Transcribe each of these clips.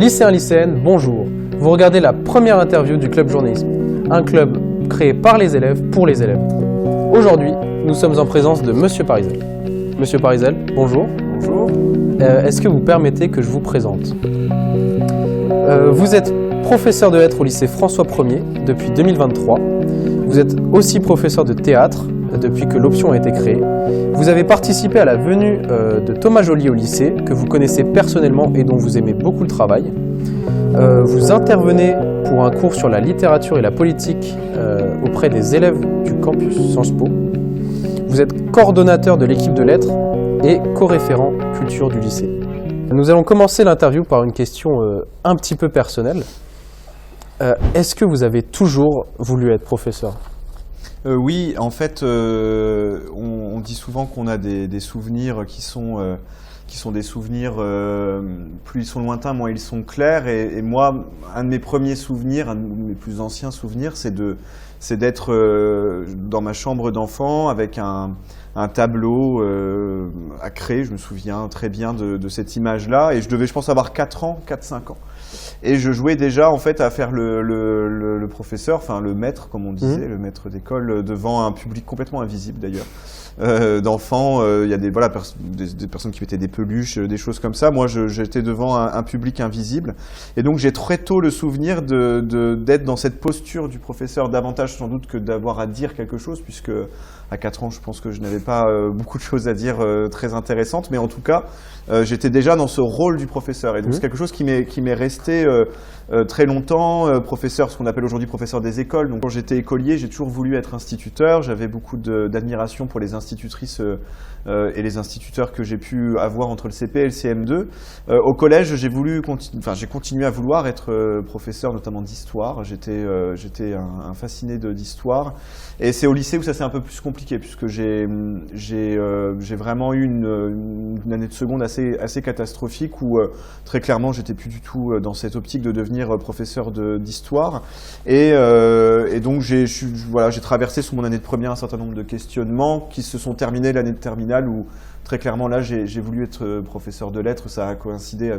Lycéens, lycéennes, bonjour. Vous regardez la première interview du Club Journalisme, un club créé par les élèves pour les élèves. Aujourd'hui, nous sommes en présence de Monsieur Parizel. Monsieur Parizel, bonjour. Bonjour. Est-ce que vous permettez que je vous présente? Vous êtes professeur de lettres au lycée François 1er depuis 2023. Vous êtes aussi professeur de théâtre depuis que l'option a été créée. Vous avez participé à la venue de Thomas Joly au lycée, que vous connaissez personnellement et dont vous aimez beaucoup le travail. Vous intervenez pour un cours sur la littérature et la politique auprès des élèves du campus Sciences Po. Vous êtes coordonnateur de l'équipe de lettres et co-référent culture du lycée. Nous allons commencer l'interview par une question un petit peu personnelle. Est-ce que vous avez toujours voulu être professeur ? Oui, en fait, on dit souvent qu'on a des souvenirs qui sont des souvenirs, plus ils sont lointains, moins ils sont clairs. Et moi, un de mes premiers souvenirs, un de mes plus anciens souvenirs, c'est d'être dans ma chambre d'enfant avec un tableau à créer. Je me souviens très bien de cette image-là. Et je devais, je pense, avoir 4-5 ans. Et je jouais déjà en fait à faire le professeur, enfin le maître comme on disait, le maître d'école, devant un public complètement invisible d'ailleurs. D'enfants, il y a des personnes qui mettaient des peluches, des choses comme ça. Moi, j'étais devant un public invisible. Et donc, j'ai très tôt le souvenir d'être dans cette posture du professeur, davantage sans doute que d'avoir à dire quelque chose, puisque à 4 ans, je pense que je n'avais pas beaucoup de choses à dire très intéressantes. Mais en tout cas, j'étais déjà dans ce rôle du professeur. Et donc, c'est quelque chose qui m'est resté très longtemps. Professeur, ce qu'on appelle aujourd'hui professeur des écoles. Donc, quand j'étais écolier, j'ai toujours voulu être instituteur. J'avais beaucoup d'admiration pour les institutrices et les instituteurs que j'ai pu avoir entre le CP et le CM2. Au collège, j'ai continué à vouloir être professeur, notamment d'histoire. J'étais un fasciné d'histoire. Et c'est au lycée où ça s'est un peu plus compliqué, puisque j'ai vraiment eu une année de seconde assez catastrophique où très clairement j'étais plus du tout dans cette optique de devenir professeur d'histoire. Et donc j'ai traversé sous mon année de première un certain nombre de questionnements qui se sont terminés l'année de terminale où très clairement là j'ai voulu être professeur de lettres. Ça a coïncidé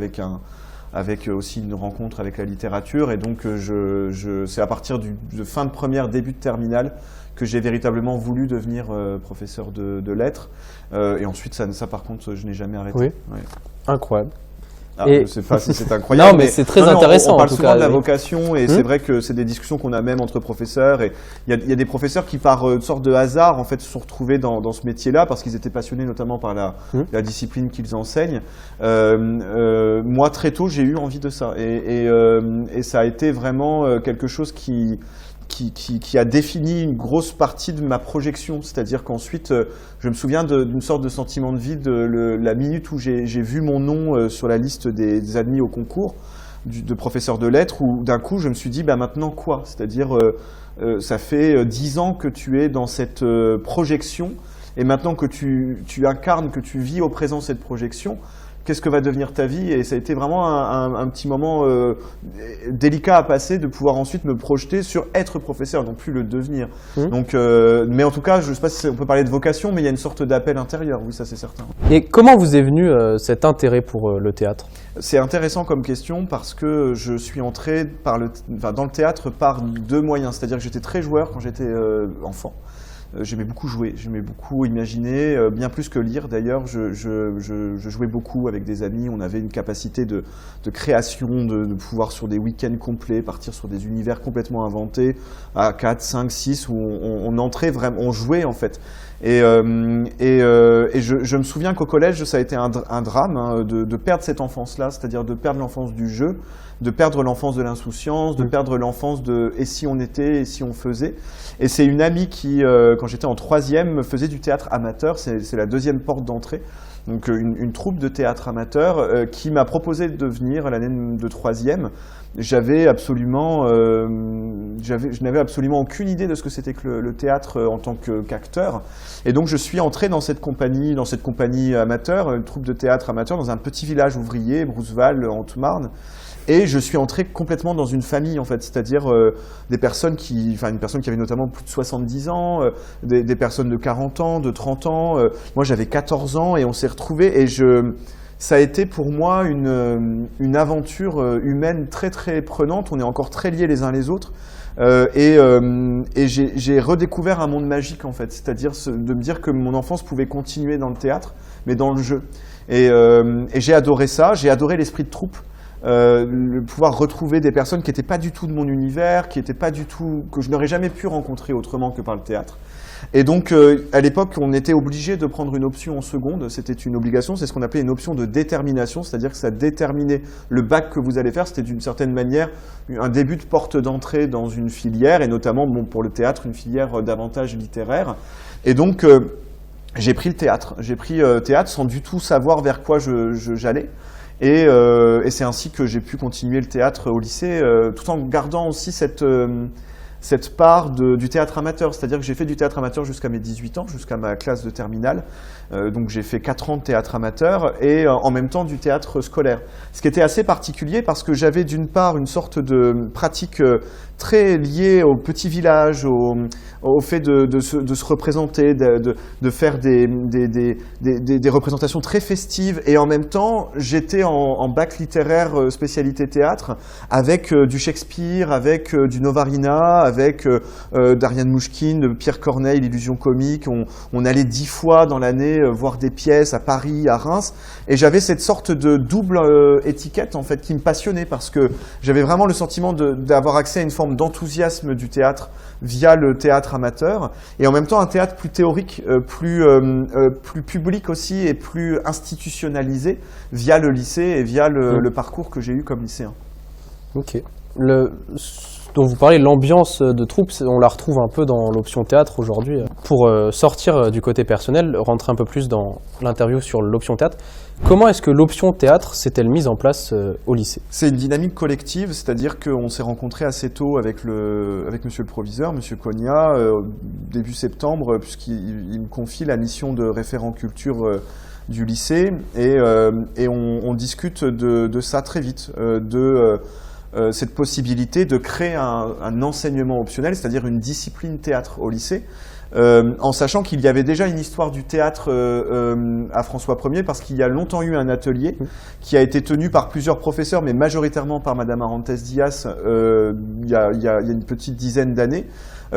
avec aussi une rencontre avec la littérature, et donc c'est à partir de fin de première, début de terminale que j'ai véritablement voulu devenir professeur de lettres, et ensuite ça par contre je n'ai jamais arrêté. Oui. Ouais. Incroyable. Je ne sais pas si c'est incroyable. Non, mais c'est très intéressant. On parle en tout souvent cas, de la vocation, et c'est vrai que c'est des discussions qu'on a même entre professeurs. Et il y a des professeurs qui, par une sorte de hasard, en fait, se sont retrouvés dans ce métier-là parce qu'ils étaient passionnés notamment par la discipline qu'ils enseignent. Moi, très tôt, j'ai eu envie de ça, et ça a été vraiment quelque chose qui a défini une grosse partie de ma projection. C'est-à-dire qu'ensuite, je me souviens d'une sorte de sentiment de vide la minute où j'ai vu mon nom sur la liste des admis au concours de professeur de lettres, où d'un coup, je me suis dit, maintenant quoi? C'est-à-dire, ça fait 10 ans que tu es dans cette projection, et maintenant que tu incarnes, que tu vis au présent cette projection, qu'est-ce que va devenir ta vie? Et ça a été vraiment un petit moment délicat à passer, de pouvoir ensuite me projeter sur être professeur, non plus le devenir. Donc, mais en tout cas, je ne sais pas si on peut parler de vocation, mais il y a une sorte d'appel intérieur, oui, ça c'est certain. Et comment vous est venu cet intérêt pour le théâtre? C'est intéressant comme question parce que je suis entré dans le théâtre par 2 moyens. C'est-à-dire que j'étais très joueur quand j'étais enfant. J'aimais beaucoup jouer, j'aimais beaucoup imaginer, bien plus que lire d'ailleurs. Je jouais beaucoup avec des amis, on avait une capacité de création, de pouvoir sur des week-ends complets partir sur des univers complètement inventés à 4, 5, 6 où on entrait vraiment, on jouait en fait. Et je me souviens qu'au collège, ça a été un drame de perdre cette enfance-là, c'est-à-dire de perdre l'enfance du jeu, de perdre l'enfance de l'insouciance, de perdre l'enfance de « et si on était, et si on faisait ». Et c'est une amie qui, quand j'étais en 3e, me faisait du théâtre amateur, c'est la 2e porte d'entrée. Donc une troupe de théâtre amateur qui m'a proposé de venir à l'année de 3e. Je n'avais absolument aucune idée de ce que c'était que le théâtre en tant qu'acteur. Et donc je suis entré dans cette compagnie amateur, une troupe de théâtre amateur, dans un petit village ouvrier, Broussval, en Haute-Marne. Et je suis entré complètement dans une famille, en fait, c'est-à-dire une personne qui avait notamment plus de 70 ans, des personnes de 40 ans, de 30 ans. Moi, j'avais 14 ans et on s'est retrouvés. Et ça a été pour moi une aventure humaine très très prenante. On est encore très liés les uns les autres. Et j'ai redécouvert un monde magique en fait, c'est-à-dire de me dire que mon enfance pouvait continuer dans le théâtre, mais dans le jeu. Et j'ai adoré ça, j'ai adoré l'esprit de troupe. Pouvoir retrouver des personnes qui n'étaient pas du tout de mon univers, qui étaient pas du tout, que je n'aurais jamais pu rencontrer autrement que par le théâtre. Et donc, à l'époque, on était obligé de prendre une option en seconde. C'était une obligation, c'est ce qu'on appelait une option de détermination, c'est-à-dire que ça déterminait le bac que vous allez faire. C'était d'une certaine manière un début de porte d'entrée dans une filière, et notamment pour le théâtre, une filière davantage littéraire. Et donc, j'ai pris le théâtre. J'ai pris théâtre sans du tout savoir vers quoi j'allais. Et c'est ainsi que j'ai pu continuer le théâtre au lycée, tout en gardant aussi cette part du théâtre amateur. C'est-à-dire que j'ai fait du théâtre amateur jusqu'à mes 18 ans, jusqu'à ma classe de terminale. Donc j'ai fait 4 ans de théâtre amateur et en même temps du théâtre scolaire. Ce qui était assez particulier parce que j'avais d'une part une sorte de pratique très liée au petit village, au fait de se représenter, de faire des représentations très festives. Et en même temps, j'étais en bac littéraire spécialité théâtre avec du Shakespeare, avec du Novarina, avec d'Ariane Mouchkine, de Pierre Corneille, l'illusion comique. On allait 10 fois dans l'année voir des pièces à Paris, à Reims. Et j'avais cette sorte de double étiquette en fait qui me passionnait parce que j'avais vraiment le sentiment d'avoir accès à une forme d'enthousiasme du théâtre via le théâtre amateur et en même temps un théâtre plus théorique, plus public aussi et plus institutionnalisé via le lycée et via le parcours que j'ai eu comme lycéen. Ok. Dont vous parlez, l'ambiance de troupe, on la retrouve un peu dans l'option théâtre aujourd'hui. Pour sortir du côté personnel, rentrer un peu plus dans l'interview sur l'option théâtre, comment est-ce que l'option théâtre s'est-elle mise en place au lycée? C'est une dynamique collective, c'est-à-dire qu'on s'est rencontrés assez tôt avec monsieur le proviseur, monsieur Cogna, début septembre, puisqu'il me confie la mission de référent culture du lycée, et on discute de ça très vite, cette possibilité de créer un enseignement optionnel, c'est-à-dire une discipline théâtre au lycée, en sachant qu'il y avait déjà une histoire du théâtre à François Ier, parce qu'il y a longtemps eu un atelier qui a été tenu par plusieurs professeurs, mais majoritairement par Madame Arantes Dias, il y a une petite dizaine d'années.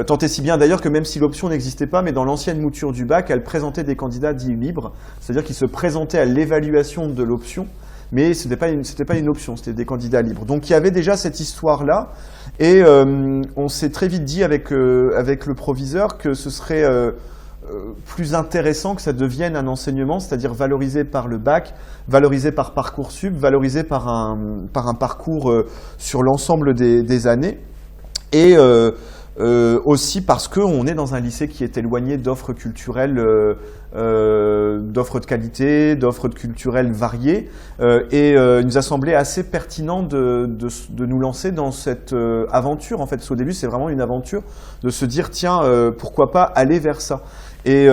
Tant et si bien d'ailleurs que même si l'option n'existait pas, mais dans l'ancienne mouture du bac, elle présentait des candidats dits libres, c'est-à-dire qu'ils se présentaient à l'évaluation de l'option, mais ce n'était pas une option, c'était des candidats libres. Donc il y avait déjà cette histoire-là, et on s'est très vite dit avec le proviseur que ce serait plus intéressant que ça devienne un enseignement, c'est-à-dire valorisé par le bac, valorisé par Parcoursup, valorisé par un parcours sur l'ensemble des années, et aussi parce qu'on est dans un lycée qui est éloigné d'offres culturelles, d'offres de qualité, d'offres culturelles variées, et il nous a semblé assez pertinent de nous lancer dans cette aventure. En fait, au début, c'est vraiment une aventure de se dire, tiens, pourquoi pas aller vers ça. Et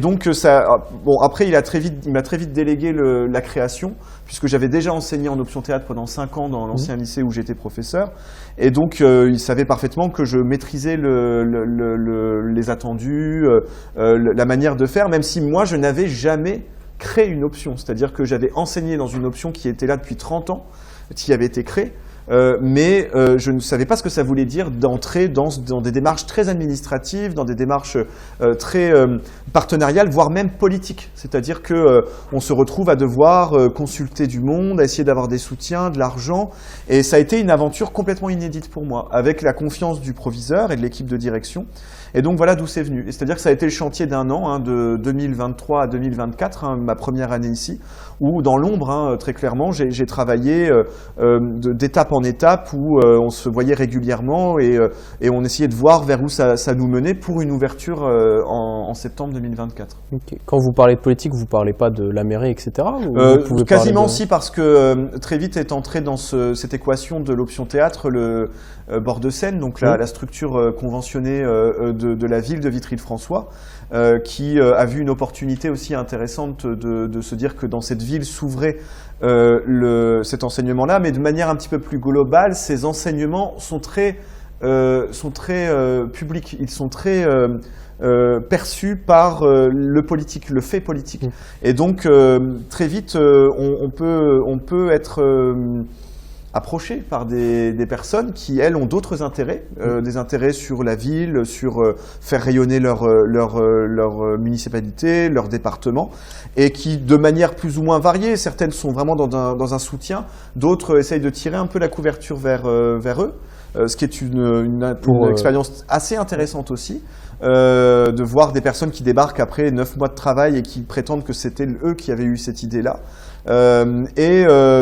donc ça, bon, après il m'a très vite délégué la création, puisque j'avais déjà enseigné en option théâtre pendant 5 ans dans l'ancien lycée où j'étais professeur, et donc il savait parfaitement que je maîtrisais les attendus, la manière de faire, même si moi je n'avais jamais créé une option, c'est-à-dire que j'avais enseigné dans une option qui était là depuis 30 ans, qui avait été créée. Mais je ne savais pas ce que ça voulait dire d'entrer dans des démarches très administratives, dans des démarches très partenariales, voire même politiques. C'est-à-dire que on se retrouve à devoir consulter du monde, à essayer d'avoir des soutiens, de l'argent. Et ça a été une aventure complètement inédite pour moi, avec la confiance du proviseur et de l'équipe de direction. Et donc voilà d'où c'est venu. C'est-à-dire que ça a été le chantier d'un an, de 2023 à 2024, ma première année ici, où dans l'ombre, très clairement, j'ai travaillé d'étape en étape, où on se voyait régulièrement et on essayait de voir vers où ça nous menait pour une ouverture en septembre 2024. Okay. Quand vous parlez de politique, vous ne parlez pas de la mairie, etc. Quasiment si, parce que très vite est entré dans cette équation de l'option théâtre le bord de Seine, donc la structure conventionnée de la ville de Vitry-le-François, qui a vu une opportunité aussi intéressante de se dire que dans cette ville s'ouvrait cet enseignement-là, mais de manière un petit peu plus globale, ces enseignements sont très sont très publics, ils sont très perçus par le politique, le fait politique. Et donc très vite, on peut être approchés par des personnes qui, elles, ont d'autres intérêts, des intérêts sur la ville, sur faire rayonner leur municipalité, leur département, et qui, de manière plus ou moins variée, certaines sont vraiment dans un soutien, d'autres essayent de tirer un peu la couverture vers eux, ce qui est une expérience assez intéressante aussi. De voir des personnes qui débarquent après 9 mois de travail et qui prétendent que c'était eux qui avaient eu cette idée-là.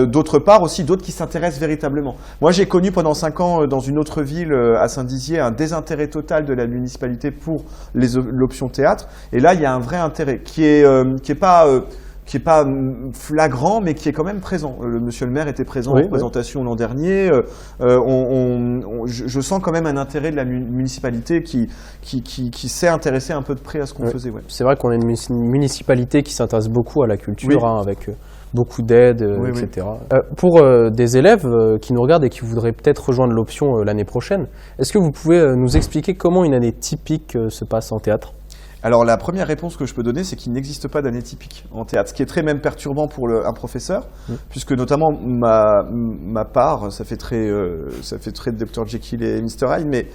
D'autre part aussi d'autres qui s'intéressent véritablement. Moi j'ai connu pendant 5 ans dans une autre ville à Saint-Dizier un désintérêt total de la municipalité pour l'option théâtre, et là il y a un vrai intérêt qui est pas flagrant, mais qui est quand même présent. Monsieur le maire était présent en présentation l'an dernier. Je sens quand même un intérêt de la municipalité qui s'est intéressée un peu de près à ce qu'on faisait. Ouais. C'est vrai qu'on est une municipalité qui s'intéresse beaucoup à la culture, avec beaucoup d'aide, etc. Pour des élèves qui nous regardent et qui voudraient peut-être rejoindre l'option l'année prochaine, est-ce que vous pouvez nous expliquer comment une année typique se passe en théâtre ? Alors la première réponse que je peux donner, c'est qu'il n'existe pas d'année typique en théâtre, ce qui est très même perturbant pour un professeur, puisque notamment ma part, ça fait très Dr Jekyll et Mr Hyde, mais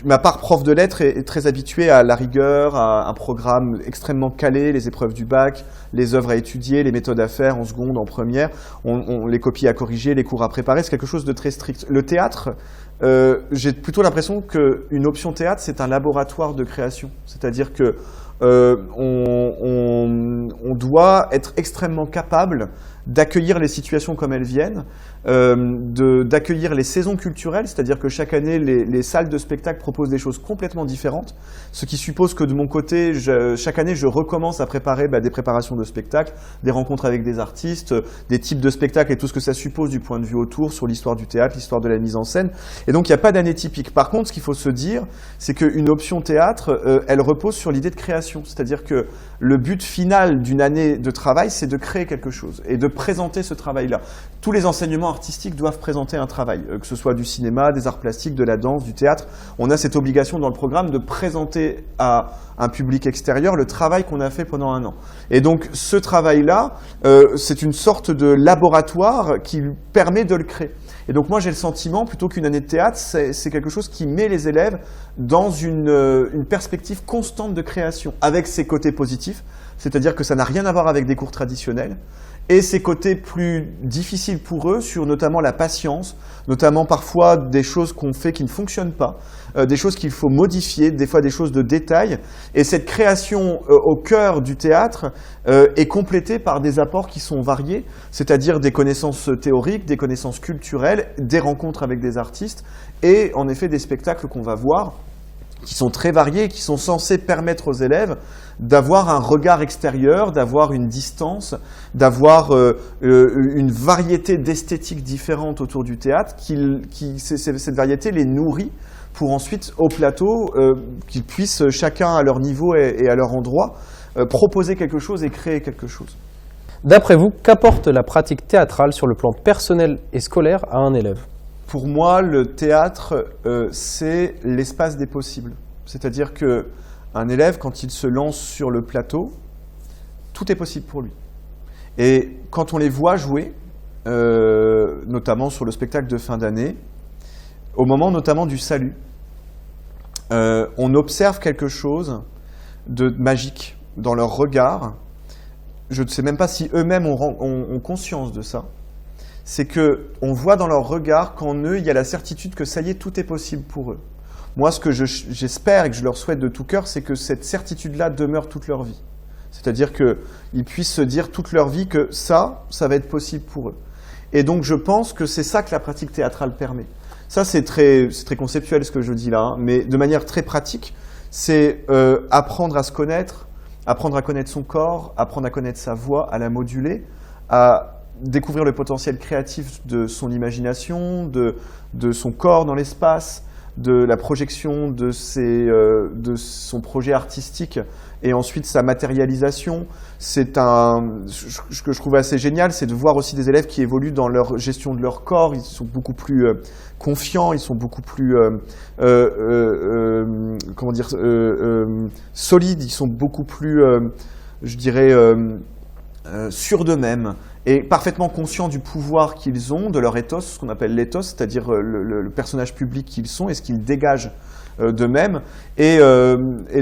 ma part prof de lettres est très habituée à la rigueur, à un programme extrêmement calé, les épreuves du bac, les œuvres à étudier, les méthodes à faire en seconde, en première, les copies à corriger, les cours à préparer, c'est quelque chose de très strict. Le théâtre, j'ai plutôt l'impression qu'une option théâtre, c'est un laboratoire de création. C'est-à-dire que on doit être extrêmement capable d'accueillir les situations comme elles viennent, d'accueillir les saisons culturelles, c'est-à-dire que chaque année, les salles de spectacle proposent des choses complètement différentes, ce qui suppose que de mon côté, chaque année, je recommence à préparer des préparations de spectacles, des rencontres avec des artistes, des types de spectacles et tout ce que ça suppose du point de vue autour, sur l'histoire du théâtre, l'histoire de la mise en scène. Et donc, il n'y a pas d'année typique. Par contre, ce qu'il faut se dire, c'est qu'une option théâtre, elle repose sur l'idée de création. C'est-à-dire que le but final d'une année de travail, c'est de créer quelque chose et de présenter ce travail-là. Tous les enseignements artistiques doivent présenter un travail, que ce soit du cinéma, des arts plastiques, de la danse, du théâtre. On a cette obligation dans le programme de présenter à un public extérieur le travail qu'on a fait pendant un an. Et donc ce travail-là, c'est une sorte de laboratoire qui permet de le créer. Et donc moi j'ai le sentiment, plutôt qu'une année de théâtre, c'est quelque chose qui met les élèves dans une perspective constante de création, avec ses côtés positifs, c'est-à-dire que ça n'a rien à voir avec des cours traditionnels, et ses côtés plus difficiles pour eux sur notamment la patience, notamment parfois des choses qu'on fait qui ne fonctionnent pas, des choses qu'il faut modifier, des fois des choses de détail. Et cette création au cœur du théâtre est complétée par des apports qui sont variés, c'est-à-dire des connaissances théoriques, des connaissances culturelles, des rencontres avec des artistes et en effet des spectacles qu'on va voir qui sont très variés, qui sont censés permettre aux élèves d'avoir un regard extérieur, d'avoir une distance, d'avoir une variété d'esthétiques différentes autour du théâtre, cette variété les nourrit pour ensuite, au plateau, qu'ils puissent chacun à leur niveau et à leur endroit, proposer quelque chose et créer quelque chose. D'après vous, qu'apporte la pratique théâtrale sur le plan personnel et scolaire à un élève ? Pour moi, le théâtre, c'est l'espace des possibles. C'est-à-dire qu'un élève, quand il se lance sur le plateau, tout est possible pour lui. Et quand on les voit jouer, notamment sur le spectacle de fin d'année, au moment notamment du salut, on observe quelque chose de magique dans leur regard. Je ne sais même pas si eux-mêmes ont conscience de ça. C'est qu'on voit dans leur regard qu'en eux, il y a la certitude que ça y est, tout est possible pour eux. Moi, ce que j'espère et que je leur souhaite de tout cœur, c'est que cette certitude-là demeure toute leur vie. C'est-à-dire qu'ils puissent se dire toute leur vie que ça va être possible pour eux. Et donc, je pense que c'est ça que la pratique théâtrale permet. Ça, c'est très conceptuel ce que je dis là, hein, mais de manière très pratique, c'est apprendre à se connaître, apprendre à connaître son corps, apprendre à connaître sa voix, à la moduler, à découvrir le potentiel créatif de son imagination, de son corps dans l'espace, de la projection de son projet artistique et ensuite sa matérialisation. Ce que je trouve assez génial, c'est de voir aussi des élèves qui évoluent dans leur gestion de leur corps. Ils sont beaucoup plus confiants, ils sont beaucoup plus solides, ils sont beaucoup plus, je dirais, sûrs d'eux-mêmes et parfaitement conscients du pouvoir qu'ils ont, de leur ethos, ce qu'on appelle l'ethos, c'est-à-dire le personnage public qu'ils sont et ce qu'ils dégagent d'eux-mêmes, et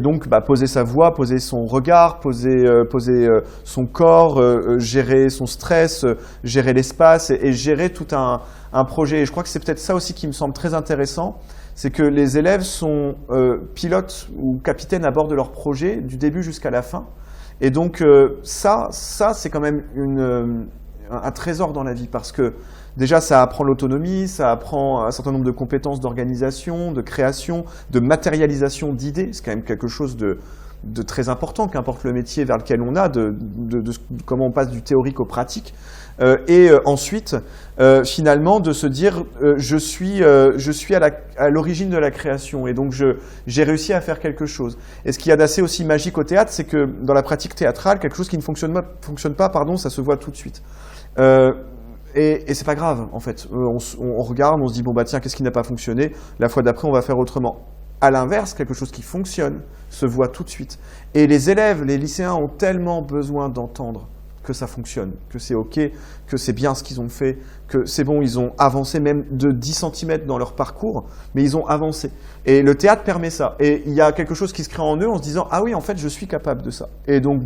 donc poser sa voix, poser son regard, poser son corps, gérer son stress, gérer l'espace et gérer tout un projet. Et je crois que c'est peut-être ça aussi qui me semble très intéressant, c'est que les élèves sont pilotes ou capitaines à bord de leur projet du début jusqu'à la fin. Et donc ça c'est quand même un trésor dans la vie, parce que déjà ça apprend l'autonomie, ça apprend un certain nombre de compétences d'organisation, de création, de matérialisation d'idées. C'est quand même quelque chose de très important, qu'importe le métier vers lequel on a, de comment on passe du théorique au pratique. Ensuite, finalement, de se dire je suis à l'origine de la création, et donc j'ai réussi à faire quelque chose. Et ce qu'il y a d'assez aussi magique au théâtre, c'est que dans la pratique théâtrale, quelque chose qui ne fonctionne pas, ça se voit tout de suite. Et c'est pas grave, en fait. On regarde, on se dit, bon tiens, qu'est-ce qui n'a pas fonctionné? La fois d'après, on va faire autrement. À l'inverse, quelque chose qui fonctionne se voit tout de suite. Et les élèves, les lycéens ont tellement besoin d'entendre que ça fonctionne, que c'est OK, que c'est bien ce qu'ils ont fait, que c'est bon, ils ont avancé même de 10 cm dans leur parcours, mais ils ont avancé. Et le théâtre permet ça. Et il y a quelque chose qui se crée en eux en se disant, ah oui, en fait, je suis capable de ça. Et donc,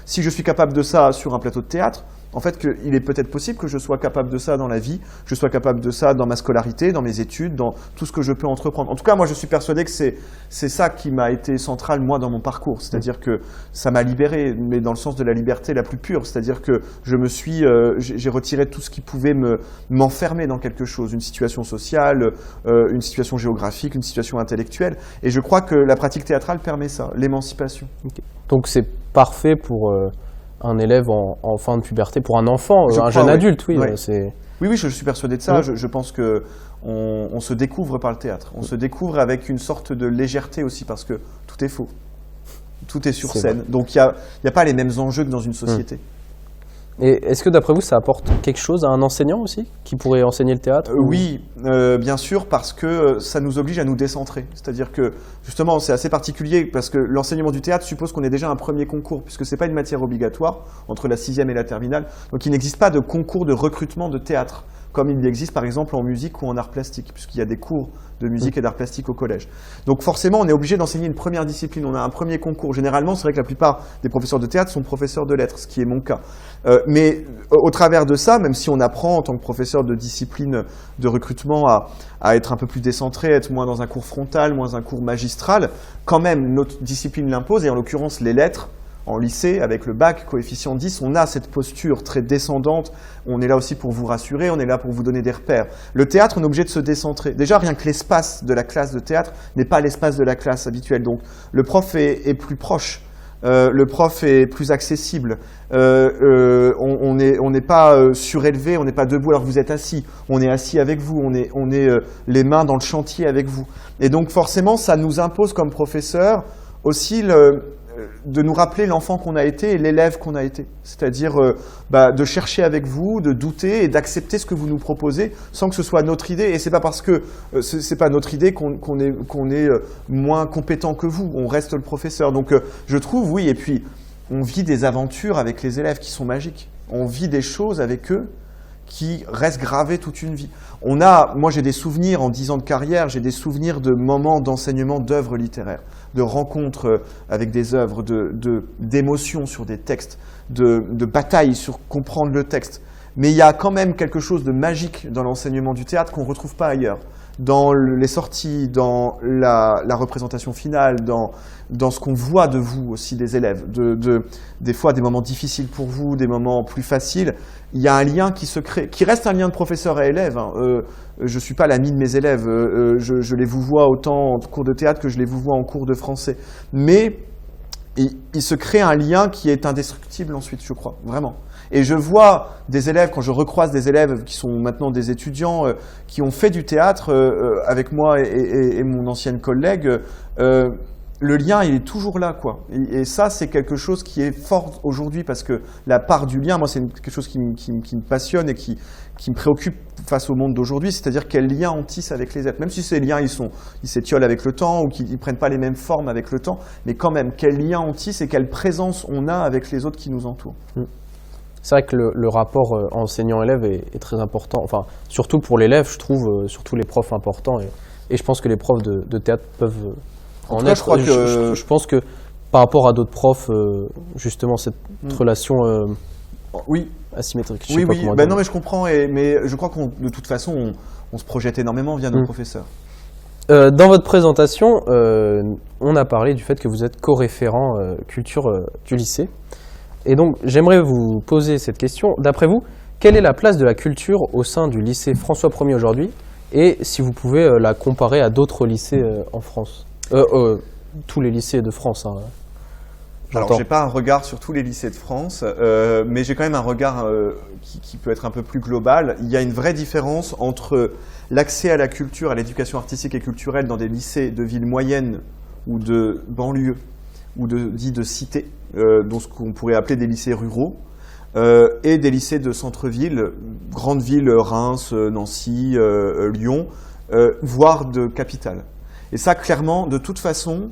si je suis capable de ça sur un plateau de théâtre, en fait, il est peut-être possible que je sois capable de ça dans la vie, je sois capable de ça dans ma scolarité, dans mes études, dans tout ce que je peux entreprendre. En tout cas, moi, je suis persuadé que c'est ça qui m'a été central, moi, dans mon parcours. C'est-à-dire que ça m'a libéré, mais dans le sens de la liberté la plus pure. C'est-à-dire que j'ai retiré tout ce qui pouvait m'enfermer dans quelque chose, une situation sociale, une situation géographique, une situation intellectuelle. Et je crois que la pratique théâtrale permet ça, l'émancipation. Okay. Donc c'est parfait pour un élève en fin de puberté, pour un enfant, jeune adulte, oui. Ouais. Oui, je suis persuadé de ça. Oui. Je pense que on se découvre par le théâtre. On se découvre avec une sorte de légèreté aussi, parce que tout est faux. Tout est sur scène. Vrai. Donc il y a pas les mêmes enjeux que dans une société. Et est-ce que d'après vous, ça apporte quelque chose à un enseignant aussi, qui pourrait enseigner le théâtre Oui, bien sûr, parce que ça nous oblige à nous décentrer. C'est-à-dire que, justement, c'est assez particulier, parce que l'enseignement du théâtre suppose qu'on ait déjà un premier concours, puisque ce n'est pas une matière obligatoire entre la 6e et la terminale. Donc il n'existe pas de concours de recrutement de théâtre, comme il existe par exemple en musique ou en art plastique, puisqu'il y a des cours de musique et d'art plastique au collège. Donc forcément, on est obligé d'enseigner une première discipline, on a un premier concours. Généralement, c'est vrai que la plupart des professeurs de théâtre sont professeurs de lettres, ce qui est mon cas. Mais au travers de ça, même si on apprend en tant que professeur de discipline de recrutement à être un peu plus décentré, être moins dans un cours frontal, moins un cours magistral, quand même notre discipline l'impose, et en l'occurrence les lettres, en lycée, avec le bac, coefficient 10, on a cette posture très descendante. On est là aussi pour vous rassurer, on est là pour vous donner des repères. Le théâtre, on est obligé de se décentrer. Déjà, rien que l'espace de la classe de théâtre n'est pas l'espace de la classe habituelle. Donc, le prof est plus proche. Le prof est plus accessible. On n'est pas surélevé, on n'est pas debout alors que vous êtes assis. On est assis avec vous, on est les mains dans le chantier avec vous. Et donc, forcément, ça nous impose comme professeur aussi de nous rappeler l'enfant qu'on a été et l'élève qu'on a été. C'est-à-dire de chercher avec vous, de douter et d'accepter ce que vous nous proposez sans que ce soit notre idée. Et c'est pas parce que c'est pas notre idée qu'on est moins compétent que vous. On reste le professeur. Donc je trouve, oui, et puis on vit des aventures avec les élèves qui sont magiques. On vit des choses avec eux qui restent gravées toute une vie. Moi j'ai des souvenirs en 10 ans de carrière, j'ai des souvenirs de moments d'enseignement d'œuvres littéraires, de rencontres avec des œuvres, d'émotions sur des textes, de batailles sur comprendre le texte. Mais il y a quand même quelque chose de magique dans l'enseignement du théâtre qu'on ne retrouve pas ailleurs. Dans les sorties, dans la représentation finale, dans ce qu'on voit de vous aussi, des élèves, des fois des moments difficiles pour vous, des moments plus faciles, il y a un lien qui se crée, qui reste un lien de professeur à élève. Je ne suis pas l'ami de mes élèves, je les vous vois autant en cours de théâtre que je les vous vois en cours de français. Mais il se crée un lien qui est indestructible ensuite, je crois, vraiment. Et je vois des élèves, quand je recroise des élèves qui sont maintenant des étudiants, qui ont fait du théâtre avec moi et mon ancienne collègue, le lien, il est toujours là, quoi. Et ça, c'est quelque chose qui est fort aujourd'hui parce que la part du lien, moi, c'est quelque chose qui me passionne et qui me préoccupe face au monde d'aujourd'hui, c'est-à-dire quel lien on tisse avec les êtres. Même si ces liens, ils s'étiolent avec le temps ou qu'ils ne prennent pas les mêmes formes avec le temps, mais quand même, quel lien on tisse et quelle présence on a avec les autres qui nous entourent. C'est vrai que le rapport enseignant-élève est très important, enfin, surtout pour l'élève, je trouve, surtout les profs importants, et je pense que les profs de théâtre peuvent en être. Je pense que par rapport à d'autres profs, justement, cette relation asymétrique. Oui. Non, mais je comprends, mais je crois qu'on, de toute façon, on se projette énormément via nos professeurs. Dans votre présentation, on a parlé du fait que vous êtes co-référent culture du lycée. Et donc, j'aimerais vous poser cette question. D'après vous, quelle est la place de la culture au sein du lycée François 1er aujourd'hui? Et si vous pouvez la comparer à d'autres lycées en France, tous les lycées de France. Hein, alors, j'ai pas un regard sur tous les lycées de France, mais j'ai quand même un regard qui peut être un peu plus global. Il y a une vraie différence entre l'accès à la culture, à l'éducation artistique et culturelle dans des lycées de villes moyennes ou de banlieues ou dits de cités, dont ce qu'on pourrait appeler des lycées ruraux, et des lycées de centre-ville, grandes villes, Reims, Nancy, Lyon, voire de capitales. Et ça, clairement, de toute façon,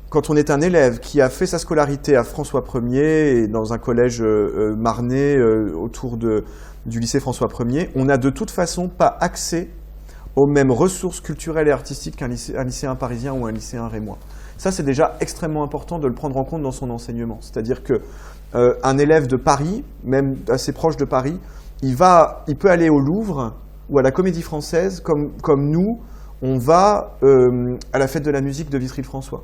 quand on est un élève qui a fait sa scolarité à François 1er et dans un collège marnais autour du lycée François 1er, on n'a de toute façon pas accès aux mêmes ressources culturelles et artistiques qu'un lycéen parisien ou un lycéen rémois. Ça, c'est déjà extrêmement important de le prendre en compte dans son enseignement. C'est-à-dire que un élève de Paris, même assez proche de Paris, il peut aller au Louvre ou à la Comédie Française comme nous, on va à la Fête de la musique de Vitry-le-François.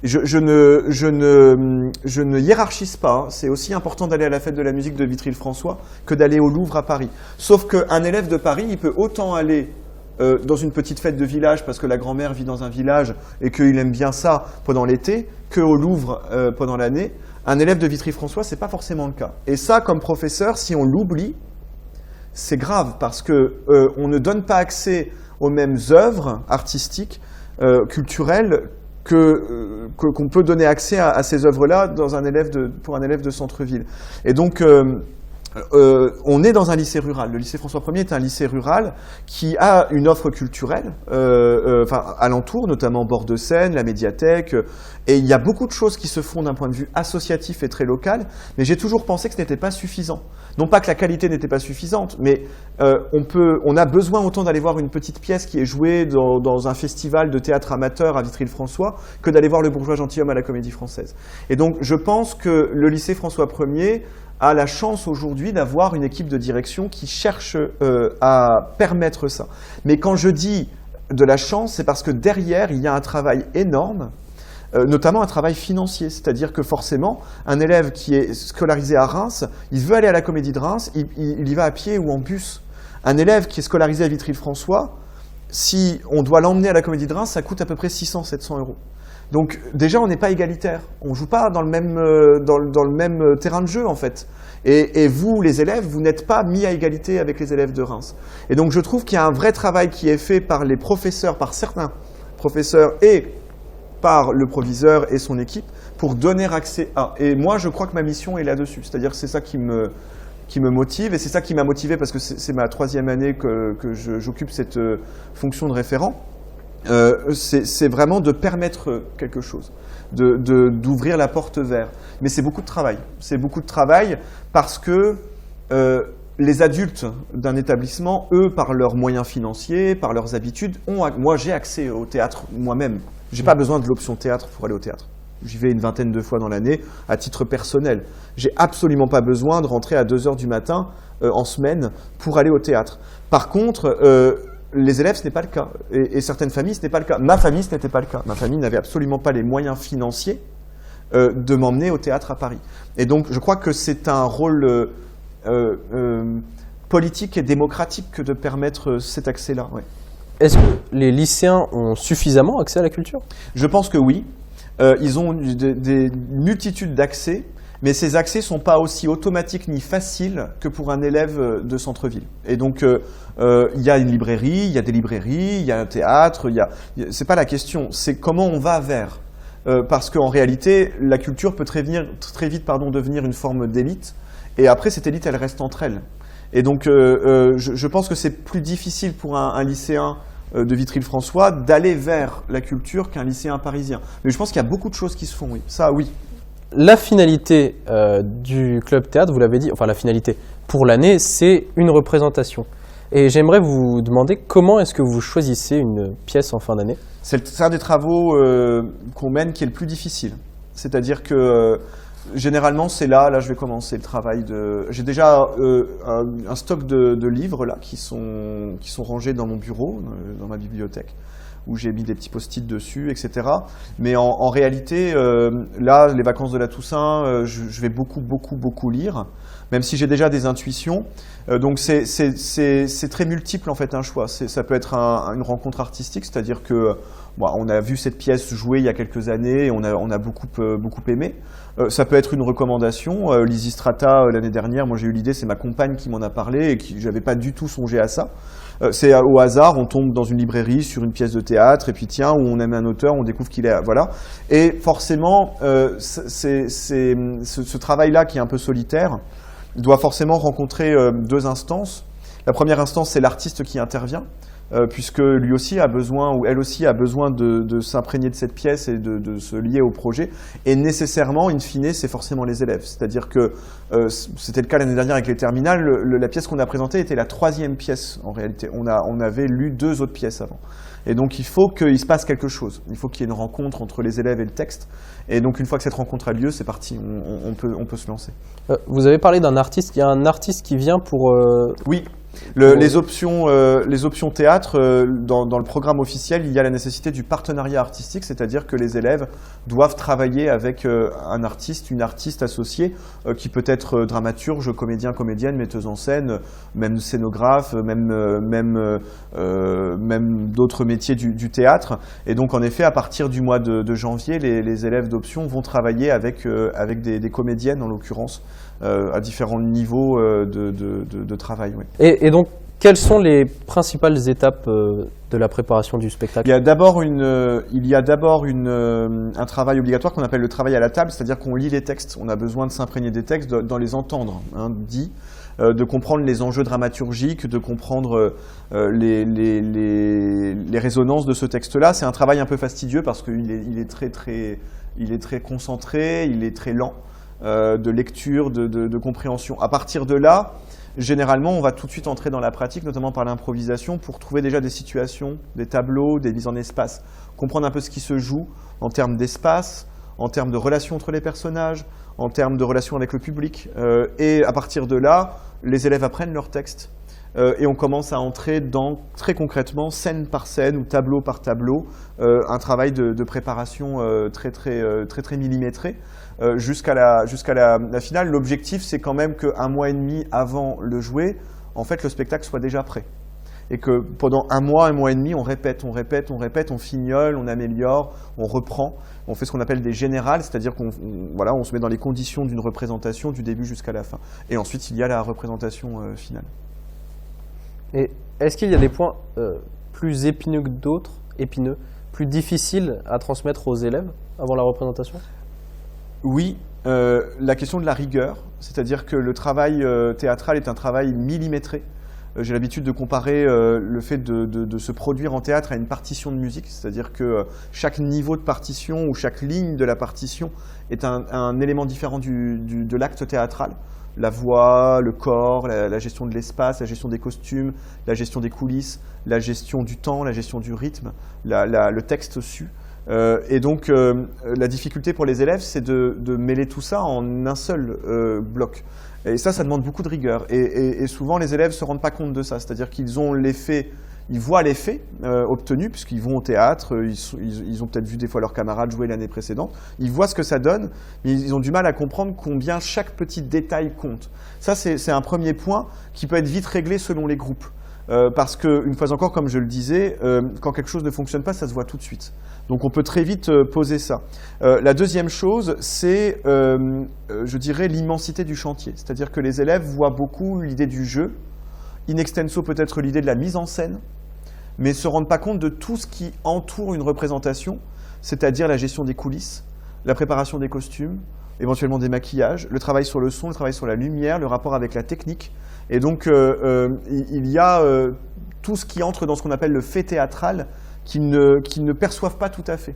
Je ne hiérarchise pas, c'est aussi important d'aller à la Fête de la musique de Vitry-le-François que d'aller au Louvre à Paris. Sauf qu'un élève de Paris, il peut autant aller dans une petite fête de village parce que la grand-mère vit dans un village et qu'il aime bien ça pendant l'été, qu'au Louvre pendant l'année. Un élève de Vitry-François, c'est pas forcément le cas. Et ça, comme professeur, si on l'oublie, c'est grave parce que on ne donne pas accès aux mêmes œuvres artistiques, culturelles qu'on peut donner accès à ces œuvres-là pour un élève de centre-ville. Et donc, on est dans un lycée rural. Le lycée François 1er est un lycée rural qui a une offre culturelle, alentour, notamment bord de Seine, la médiathèque, et il y a beaucoup de choses qui se font d'un point de vue associatif et très local, mais j'ai toujours pensé que ce n'était pas suffisant. Non pas que la qualité n'était pas suffisante, mais on a besoin autant d'aller voir une petite pièce qui est jouée dans un festival de théâtre amateur à Vitry-le-François que d'aller voir Le Bourgeois gentilhomme à la Comédie Française. Et donc, je pense que le lycée François 1er a la chance aujourd'hui d'avoir une équipe de direction qui cherche à permettre ça. Mais quand je dis de la chance, c'est parce que derrière, il y a un travail énorme, notamment un travail financier. C'est-à-dire que forcément, un élève qui est scolarisé à Reims, il veut aller à la Comédie de Reims, il y va à pied ou en bus. Un élève qui est scolarisé à Vitry-le-François, si on doit l'emmener à la Comédie de Reims, ça coûte à peu près 600-700 €. Donc déjà, on n'est pas égalitaire. On ne joue pas dans le même terrain de jeu, en fait. Et vous, les élèves, vous n'êtes pas mis à égalité avec les élèves de Reims. Et donc, je trouve qu'il y a un vrai travail qui est fait par les professeurs, par certains professeurs et par le proviseur et son équipe pour donner accès à. Et moi, je crois que ma mission est là-dessus. C'est-à-dire que c'est ça qui me motive. Et c'est ça qui m'a motivé parce que c'est ma 3e année que j'occupe cette fonction de référent. C'est vraiment de permettre quelque chose, d'ouvrir la porte vers. Mais c'est beaucoup de travail. C'est beaucoup de travail parce que les adultes d'un établissement, eux, par leurs moyens financiers, par leurs habitudes, moi j'ai accès au théâtre moi-même. J'ai pas besoin de l'option théâtre pour aller au théâtre. J'y vais une 20aine de fois dans l'année à titre personnel. J'ai absolument pas besoin de rentrer à 2 h du matin en semaine pour aller au théâtre. Par contre, les élèves, ce n'est pas le cas. Et certaines familles, ce n'est pas le cas. Ma famille, ce n'était pas le cas. Ma famille n'avait absolument pas les moyens financiers de m'emmener au théâtre à Paris. Et donc, je crois que c'est un rôle politique et démocratique que de permettre cet accès-là. Ouais. Est-ce que les lycéens ont suffisamment accès à la culture? Je pense que oui. Ils ont des multitudes d'accès, mais ces accès ne sont pas aussi automatiques ni faciles que pour un élève de centre-ville. Et donc, il y a une librairie, il y a des librairies, il y a un théâtre, c'est pas la question, c'est comment on va vers. parce qu'en réalité, la culture peut très vite devenir une forme d'élite, et après cette élite, elle reste entre elles. Et donc, je pense que c'est plus difficile pour un lycéen de Vitry-le-François d'aller vers la culture qu'un lycéen parisien. Mais je pense qu'il y a beaucoup de choses qui se font, oui. Ça, oui. La finalité du club théâtre, vous l'avez dit, enfin la finalité pour l'année, c'est une représentation. Et j'aimerais vous demander comment est-ce que vous choisissez une pièce en fin d'année ? C'est un des travaux qu'on mène qui est le plus difficile. C'est-à-dire que généralement, c'est là je vais commencer le travail de... J'ai déjà un stock de livres là qui sont rangés dans mon bureau, dans ma bibliothèque, où j'ai mis des petits post-it dessus, etc. Mais en réalité, là, les vacances de la Toussaint, je vais beaucoup lire, même si j'ai déjà des intuitions. Donc c'est très multiple en fait un choix. Ça peut être une rencontre artistique, c'est-à-dire que on a vu cette pièce jouer il y a quelques années et on a beaucoup aimé. Ça peut être une recommandation. Lysistrata, l'année dernière, moi j'ai eu l'idée, c'est ma compagne qui m'en a parlé et je n'avais pas du tout songé à ça. C'est au hasard, on tombe dans une librairie sur une pièce de théâtre et puis tiens, où on aime un auteur, on découvre qu'il est... Voilà. Et forcément, ce travail-là qui est un peu solitaire doit forcément rencontrer deux instances. La première instance, c'est l'artiste qui intervient, puisque lui aussi a besoin, ou elle aussi a besoin de s'imprégner de cette pièce et de se lier au projet. Et nécessairement, in fine, c'est forcément les élèves. C'est-à-dire que c'était le cas l'année dernière avec les terminales. La pièce qu'on a présentée était la troisième pièce en réalité. On avait lu 2 autres pièces avant. Et donc il faut qu'il se passe quelque chose. Il faut qu'il y ait une rencontre entre les élèves et le texte. Et donc une fois que cette rencontre a lieu, c'est parti. On peut se lancer. Vous avez parlé d'un artiste. Il y a un artiste qui vient pour... Oui. Les options théâtre, dans le programme officiel, il y a la nécessité du partenariat artistique, c'est-à-dire que les élèves doivent travailler avec un artiste, une artiste associée, qui peut être dramaturge, comédien, comédienne, metteuse en scène, même scénographe, même d'autres métiers du théâtre. Et donc, en effet, à partir du mois de janvier, les élèves d'options vont travailler avec des comédiennes, en l'occurrence, à différents niveaux de travail. Oui. Et donc, quelles sont les principales étapes de la préparation du spectacle ? Il y a d'abord un travail obligatoire qu'on appelle le travail à la table, c'est-à-dire qu'on lit les textes. On a besoin de s'imprégner des textes, d'en les entendre, dit, de comprendre les enjeux dramaturgiques, de comprendre les résonances de ce texte-là. C'est un travail un peu fastidieux parce qu'il est très concentré, il est très lent. De lecture, de compréhension. À partir de là, généralement, on va tout de suite entrer dans la pratique, notamment par l'improvisation, pour trouver déjà des situations, des tableaux, des mises en espace, comprendre un peu ce qui se joue en termes d'espace, en termes de relations entre les personnages, en termes de relations avec le public. Et à partir de là, les élèves apprennent leur texte. Et on commence à entrer dans, très concrètement, scène par scène ou tableau par tableau, un travail de préparation très millimétré. Jusqu'à la finale. L'objectif, c'est quand même qu'1 mois et demi avant le jouet, en fait, le spectacle soit déjà prêt. Et que pendant 1 mois et demi, on répète, on fignole, on améliore, on reprend. On fait ce qu'on appelle des générales, c'est-à-dire qu'on se met dans les conditions d'une représentation du début jusqu'à la fin. Et ensuite, il y a la représentation finale. Et est-ce qu'il y a des points plus épineux que d'autres, plus difficiles à transmettre aux élèves avant la représentation ? Oui, la question de la rigueur, c'est-à-dire que le travail théâtral est un travail millimétré. J'ai l'habitude de comparer le fait de se produire en théâtre à une partition de musique, c'est-à-dire que chaque niveau de partition ou chaque ligne de la partition est un élément différent de l'acte théâtral. La voix, le corps, la gestion de l'espace, la gestion des costumes, la gestion des coulisses, la gestion du temps, la gestion du rythme, le texte su. Et donc, la difficulté pour les élèves, c'est de mêler tout ça en un seul bloc. Et ça demande beaucoup de rigueur. Et souvent, les élèves ne se rendent pas compte de ça. C'est-à-dire qu'ils ont l'effet, ils voient l'effet obtenu, puisqu'ils vont au théâtre, ils ont peut-être vu des fois leurs camarades jouer l'année précédente. Ils voient ce que ça donne, mais ils ont du mal à comprendre combien chaque petit détail compte. Ça, c'est un premier point qui peut être vite réglé selon les groupes. Parce que, une fois encore, comme je le disais, quand quelque chose ne fonctionne pas, ça se voit tout de suite. Donc on peut très vite poser ça. La deuxième chose, c'est, je dirais, l'immensité du chantier. C'est-à-dire que les élèves voient beaucoup l'idée du jeu, in extenso peut-être l'idée de la mise en scène, mais ne se rendent pas compte de tout ce qui entoure une représentation. c'est-à-dire la gestion des coulisses, la préparation des costumes, éventuellement des maquillages, le travail sur le son, le travail sur la lumière, le rapport avec la technique. Et donc, il y a tout ce qui entre dans ce qu'on appelle le fait théâtral qu'ils ne perçoivent pas tout à fait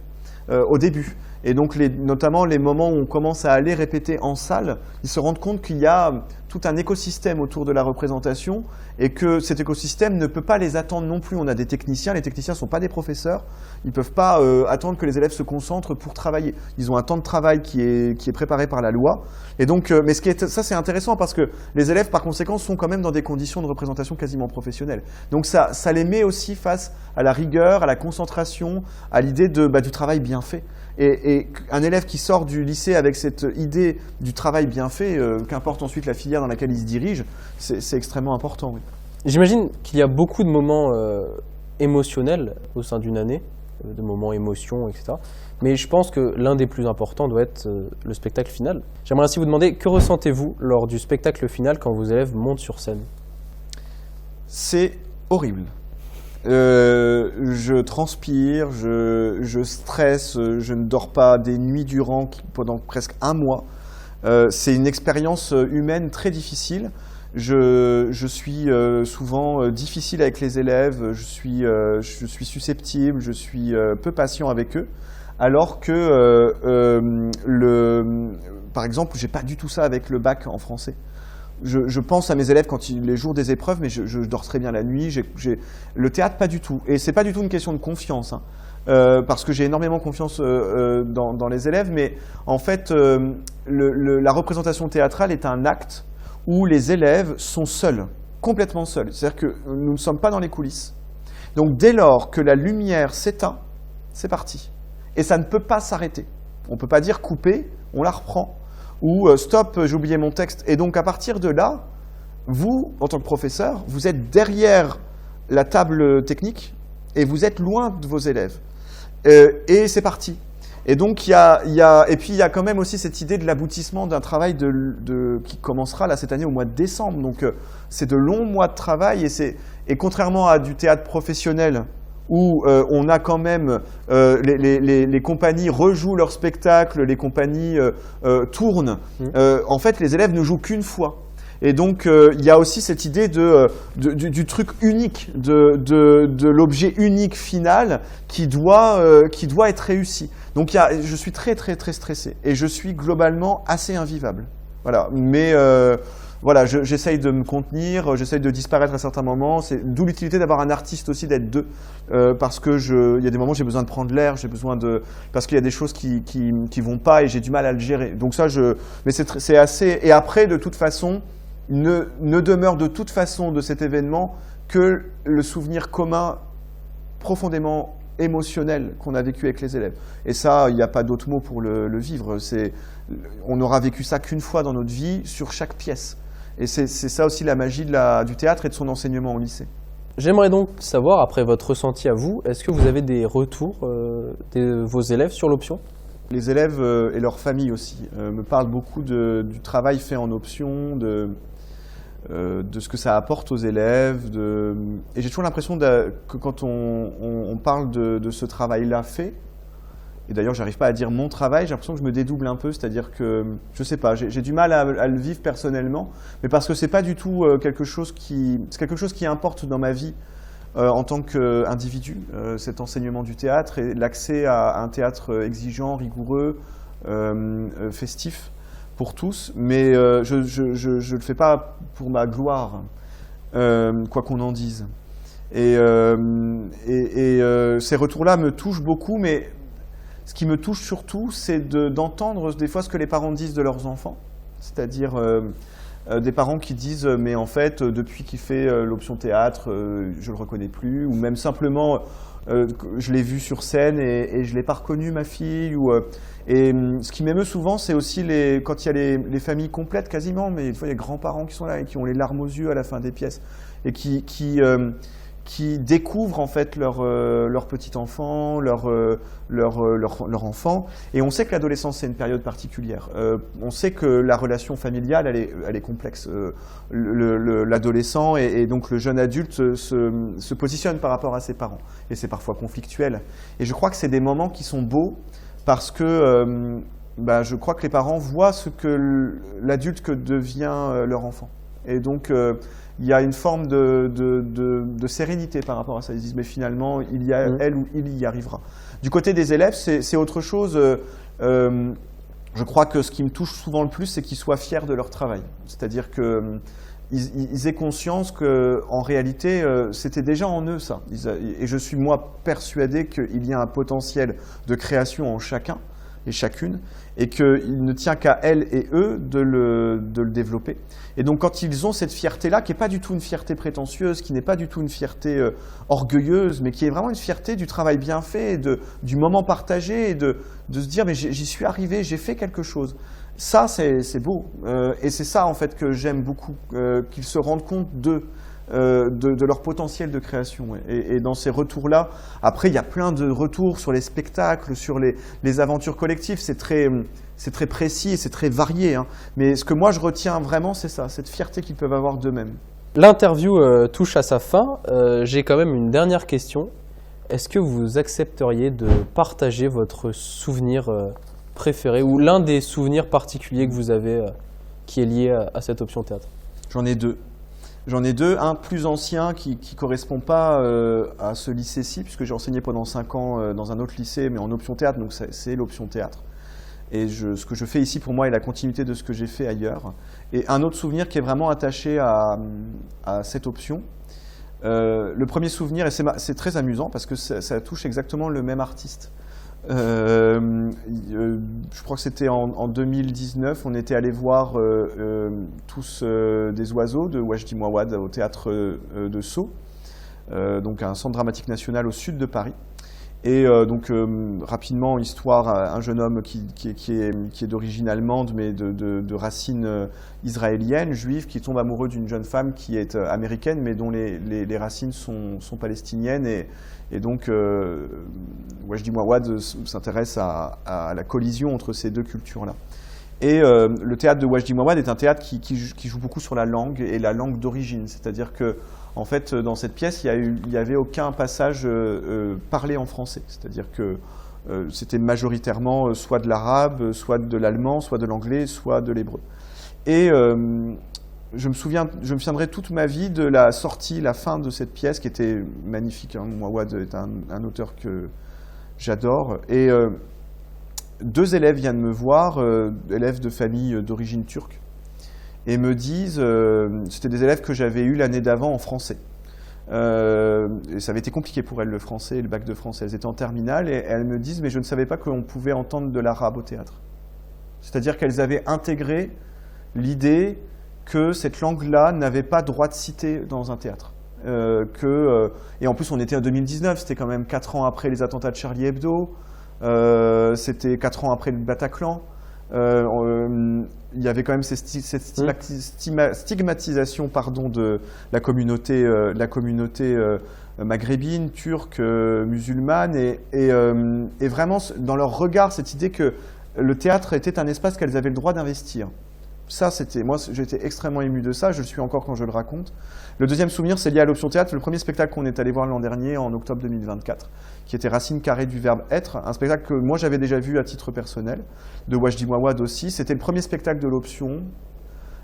au début. Et donc, notamment les moments où on commence à aller répéter en salle, ils se rendent compte qu'il y a tout un écosystème autour de la représentation et que cet écosystème ne peut pas les attendre non plus. On a des techniciens, les techniciens ne sont pas des professeurs, ils ne peuvent pas attendre que les élèves se concentrent pour travailler. Ils ont un temps de travail qui est préparé par la loi. Et donc, mais ça c'est intéressant parce que les élèves par conséquent sont quand même dans des conditions de représentation quasiment professionnelles. Donc ça les met aussi face à la rigueur, à la concentration, à l'idée du travail bien fait. Et un élève qui sort du lycée avec cette idée du travail bien fait, qu'importe ensuite la filière dans laquelle il se dirige, c'est extrêmement important. Oui. J'imagine qu'il y a beaucoup de moments émotionnels au sein d'une année, de moments émotions, etc. Mais je pense que l'un des plus importants doit être le spectacle final. J'aimerais ainsi vous demander, que ressentez-vous lors du spectacle final quand vos élèves montent sur scène? C'est horrible. Je transpire, je stresse, je ne dors pas des nuits durant pendant presque un mois. C'est une expérience humaine très difficile. Je suis souvent difficile avec les élèves, je suis susceptible, je suis peu patient avec eux. Alors que, par exemple, j'ai pas du tout ça avec le bac en français. Je pense à mes élèves les jours des épreuves, mais je dors très bien la nuit. Le théâtre, pas du tout. Et c'est pas du tout une question de confiance, hein, parce que j'ai énormément confiance dans les élèves. Mais en fait, la représentation théâtrale est un acte où les élèves sont seuls, complètement seuls. C'est-à-dire que nous ne sommes pas dans les coulisses. Donc dès lors que la lumière s'éteint, c'est parti. Et ça ne peut pas s'arrêter. On ne peut pas dire couper, on la reprend. Ou stop, j'ai oublié mon texte. Et donc à partir de là, vous, en tant que professeur, vous êtes derrière la table technique et vous êtes loin de vos élèves. Et c'est parti. Et donc et puis il y a quand même aussi cette idée de l'aboutissement d'un travail qui commencera là cette année au mois de décembre. Donc c'est de longs mois de travail et contrairement à du théâtre professionnel, où on a quand même, les compagnies rejouent leur spectacle, les compagnies tournent. En fait, les élèves ne jouent qu'une fois. Et donc, il y a aussi cette idée du truc unique, de l'objet unique final qui doit être réussi. Donc, je suis très, très, très stressé. Et je suis globalement assez invivable. Voilà. Mais voilà, j'essaye de me contenir, j'essaye de disparaître à certains moments. C'est d'où l'utilité d'avoir un artiste aussi, d'être deux, parce que il y a des moments où j'ai besoin de prendre l'air, parce qu'il y a des choses qui vont pas et j'ai du mal à le gérer. Donc ça, mais c'est assez. Et après, de toute façon, ne demeure de toute façon de cet événement que le souvenir commun profondément émotionnel qu'on a vécu avec les élèves. Et ça, il n'y a pas d'autre mot pour le vivre. On n'aura vécu ça qu'une fois dans notre vie sur chaque pièce. Et c'est ça aussi la magie du théâtre et de son enseignement au lycée. J'aimerais donc savoir, après votre ressenti à vous, est-ce que vous avez des retours de vos élèves sur l'option? Les élèves et leurs familles aussi me parlent beaucoup du travail fait en option, de ce que ça apporte aux élèves. Et j'ai toujours l'impression que quand on parle de ce travail-là fait, et d'ailleurs j'arrive pas à dire mon travail, j'ai l'impression que je me dédouble un peu, c'est-à-dire que, je sais pas, j'ai du mal à le vivre personnellement, mais parce que c'est pas du tout quelque chose qui importe dans ma vie en tant qu'individu, cet enseignement du théâtre et l'accès à un théâtre exigeant, rigoureux, festif pour tous, mais je le fais pas pour ma gloire, quoi qu'on en dise. Et ces retours-là me touchent beaucoup, mais ce qui me touche surtout, c'est d'entendre des fois ce que les parents disent de leurs enfants, c'est-à-dire des parents qui disent « mais en fait, depuis qu'il fait l'option théâtre, je le reconnais plus » ou même simplement « je l'ai vu sur scène et je l'ai pas reconnu, ma fille » Et ce qui m'émeut souvent, c'est aussi quand il y a les familles complètes quasiment, mais des fois il y a les grands-parents qui sont là et qui ont les larmes aux yeux à la fin des pièces et qui qui découvrent en fait leur petit enfant, leur enfant. Et on sait que l'adolescence, c'est une période particulière. On sait que la relation familiale, elle est complexe. L'adolescent et donc le jeune adulte se positionne par rapport à ses parents. Et c'est parfois conflictuel. Et je crois que c'est des moments qui sont beaux parce que je crois que les parents voient ce que l'adulte que devient leur enfant. Et donc, il y a une forme de sérénité par rapport à ça. Ils disent, mais finalement, il y a elle ou il y arrivera. Du côté des élèves, c'est autre chose. Je crois que ce qui me touche souvent le plus, c'est qu'ils soient fiers de leur travail. C'est-à-dire qu'ils aient conscience qu'en réalité, c'était déjà en eux, ça. Et je suis, moi, persuadé qu'il y a un potentiel de création en chacun et chacune, et qu'il ne tient qu'à elles et eux de le développer. Et donc quand ils ont cette fierté-là, qui n'est pas du tout une fierté prétentieuse, qui n'est pas du tout une fierté orgueilleuse, mais qui est vraiment une fierté du travail bien fait, du moment partagé, et de se dire « mais j'y suis arrivé, j'ai fait quelque chose ». Ça, c'est beau. Et c'est ça, en fait, que j'aime beaucoup, qu'ils se rendent compte de leur potentiel de création. Et dans ces retours-là, après, il y a plein de retours sur les spectacles, sur les aventures collectives. C'est très précis et c'est très varié. Hein. Mais ce que moi, je retiens vraiment, c'est ça, cette fierté qu'ils peuvent avoir d'eux-mêmes. L'interview touche à sa fin. J'ai quand même une dernière question. Est-ce que vous accepteriez de partager votre souvenir préféré ou l'un des souvenirs particuliers que vous avez qui est lié à cette option théâtre? J'en ai deux. Un plus ancien qui ne correspond pas à ce lycée-ci, puisque j'ai enseigné pendant 5 ans dans un autre lycée, mais en option théâtre, donc c'est l'option théâtre. Et ce que je fais ici, pour moi, est la continuité de ce que j'ai fait ailleurs. Et un autre souvenir qui est vraiment attaché à cette option. Le premier souvenir, et c'est très amusant, parce que ça touche exactement le même artiste. Je crois que c'était en 2019, on était allé voir tous des oiseaux de Wajdi Mouawad au théâtre de Sceaux, donc un centre dramatique national au sud de Paris. Et donc rapidement, histoire, un jeune homme qui est d'origine allemande mais de racines israéliennes, juives, qui tombe amoureux d'une jeune femme qui est américaine mais dont les racines sont palestiniennes. Et donc Wajdi Mouawad s'intéresse à la collision entre ces deux cultures-là. Et le théâtre de Wajdi Mouawad est un théâtre qui joue beaucoup sur la langue et la langue d'origine. C'est-à-dire que en fait, dans cette pièce, il n'y avait aucun passage parlé en français. C'est-à-dire que c'était majoritairement soit de l'arabe, soit de l'allemand, soit de l'anglais, soit de l'hébreu. Et je me souviendrai toute ma vie de la sortie, la fin de cette pièce qui était magnifique. Hein. Mouawad est un auteur que j'adore. Et 2 élèves viennent me voir, élèves de famille d'origine turque, et me disent, c'était des élèves que j'avais eus l'année d'avant en français. Et ça avait été compliqué pour elles, le français et le bac de français. Elles étaient en terminale et elles me disent, mais je ne savais pas qu'on pouvait entendre de l'arabe au théâtre. C'est-à-dire qu'elles avaient intégré l'idée que cette langue-là n'avait pas droit de cité dans un théâtre. Et en plus, on était en 2019, c'était quand même 4 ans après les attentats de Charlie Hebdo, c'était 4 ans après le Bataclan. Il y avait quand même cette stigmatisation de la communauté maghrébine, turque, musulmane, et vraiment dans leur regard cette idée que le théâtre était un espace qu'elles avaient le droit d'investir. Ça, moi, j'étais extrêmement ému de ça, je le suis encore quand je le raconte. Le deuxième souvenir, c'est lié à l'option théâtre, le premier spectacle qu'on est allé voir l'an dernier, en octobre 2024, qui était Racine carrée du verbe être, un spectacle que moi j'avais déjà vu à titre personnel, de Wajdi Mouawad aussi. C'était le premier spectacle de l'option.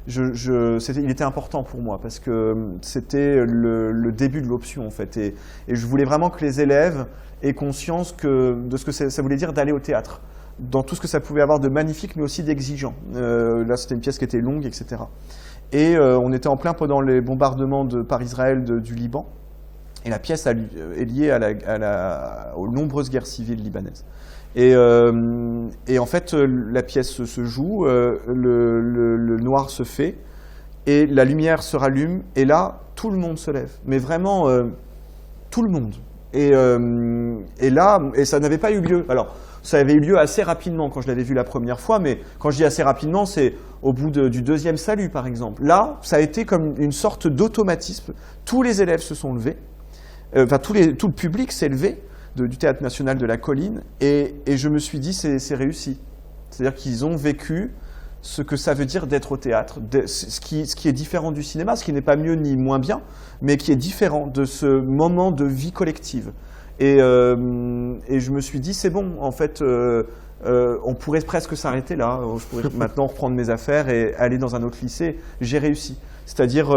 Il était important pour moi, parce que c'était le début de l'option, en fait. Et je voulais vraiment que les élèves aient conscience de ce que ça voulait dire d'aller au théâtre, dans tout ce que ça pouvait avoir de magnifique, mais aussi d'exigeant. Là, c'était une pièce qui était longue, etc. Et on était en plein pendant les bombardements par Israël du Liban. Et la pièce est liée aux nombreuses guerres civiles libanaises. Et en fait, la pièce se joue, le noir se fait, et la lumière se rallume, et là, tout le monde se lève. Mais vraiment, tout le monde. Et ça n'avait pas eu lieu. Alors, ça avait eu lieu assez rapidement quand je l'avais vu la première fois, mais quand je dis assez rapidement, c'est au bout du deuxième salut, par exemple. Là, ça a été comme une sorte d'automatisme. Tous les élèves se sont levés. tout le public s'est levé du Théâtre National de la Colline, et je me suis dit, c'est réussi. C'est-à-dire qu'ils ont vécu ce que ça veut dire d'être au théâtre, ce qui est différent du cinéma, ce qui n'est pas mieux ni moins bien, mais qui est différent de ce moment de vie collective. Et je me suis dit, c'est bon, en fait, on pourrait presque s'arrêter là, je pourrais maintenant reprendre mes affaires et aller dans un autre lycée, j'ai réussi. C'est-à-dire,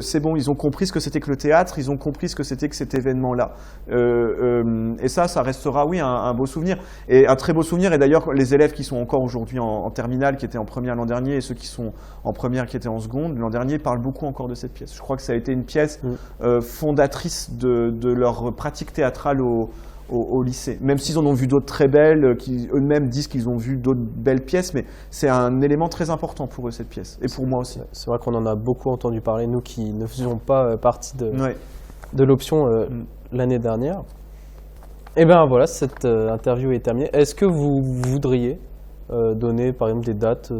c'est bon, ils ont compris ce que c'était que le théâtre, ils ont compris ce que c'était que cet événement-là. Et ça restera, oui, un beau souvenir. Et un très beau souvenir, et d'ailleurs, les élèves qui sont encore aujourd'hui en terminale, qui étaient en première l'an dernier, et ceux qui sont en première, qui étaient en seconde l'an dernier, parlent beaucoup encore de cette pièce. Je crois que ça a été une pièce fondatrice de leur pratique théâtrale au lycée. Même s'ils en ont vu d'autres très belles, qui eux-mêmes disent qu'ils ont vu d'autres belles pièces, mais c'est un élément très important pour eux, cette pièce, et pour moi aussi. C'est vrai qu'on en a beaucoup entendu parler, nous qui ne faisions pas partie de l'option l'année dernière. Et bien voilà, cette interview est terminée. Est-ce que vous voudriez donner par exemple des dates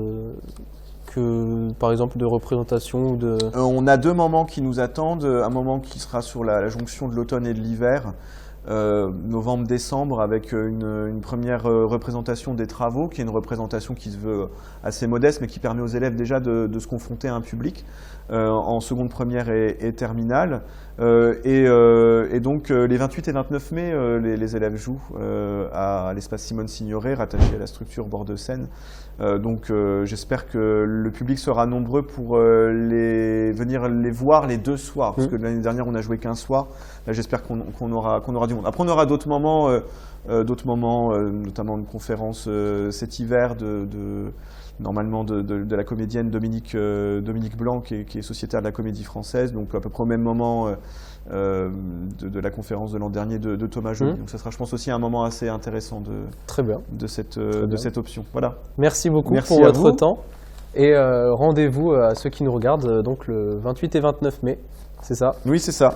par exemple de représentation ou de... On a 2 moments qui nous attendent, un moment qui sera sur la jonction de l'automne et de l'hiver, novembre-décembre, avec une première représentation des travaux, qui est une représentation qui se veut assez modeste, mais qui permet aux élèves déjà de se confronter à un public en seconde, première et terminale. Et donc les 28 et 29 mai, les élèves jouent à l'espace Simone Signoret, rattaché à la structure Bord de Seine. Donc j'espère que le public sera nombreux pour venir les voir les 2 soirs, parce que l'année dernière on a joué qu'un soir. Là j'espère qu'on aura du monde. Après on aura d'autres moments, notamment une conférence cet hiver normalement de la comédienne Dominique Blanc, qui est sociétaire de la Comédie Française, donc à peu près au même moment de la conférence de l'an dernier de Thomas Joly. Donc ça sera, je pense, aussi un moment assez intéressant de cette option. Voilà. Merci beaucoup pour votre temps, et rendez-vous à ceux qui nous regardent donc le 28 et 29 mai, c'est ça? Oui, c'est ça.